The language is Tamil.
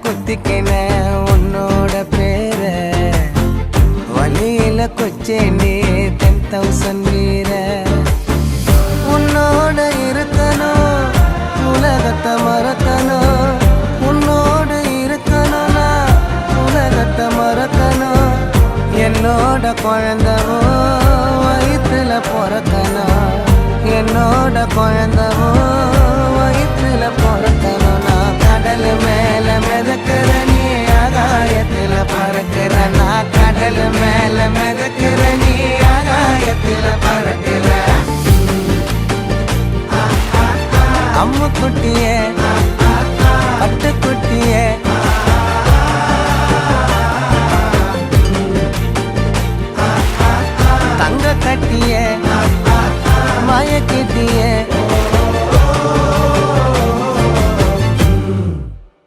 குத்திக்கின உன்னோட பேர வழியில கொச்சேண்டி 10,000 வீர உன்னோட இருக்கணும் உலகத்தை மறக்கணும் உன்னோடு இருக்கணும்னா உலகத்தை மறக்கணும் என்னோட குழந்தை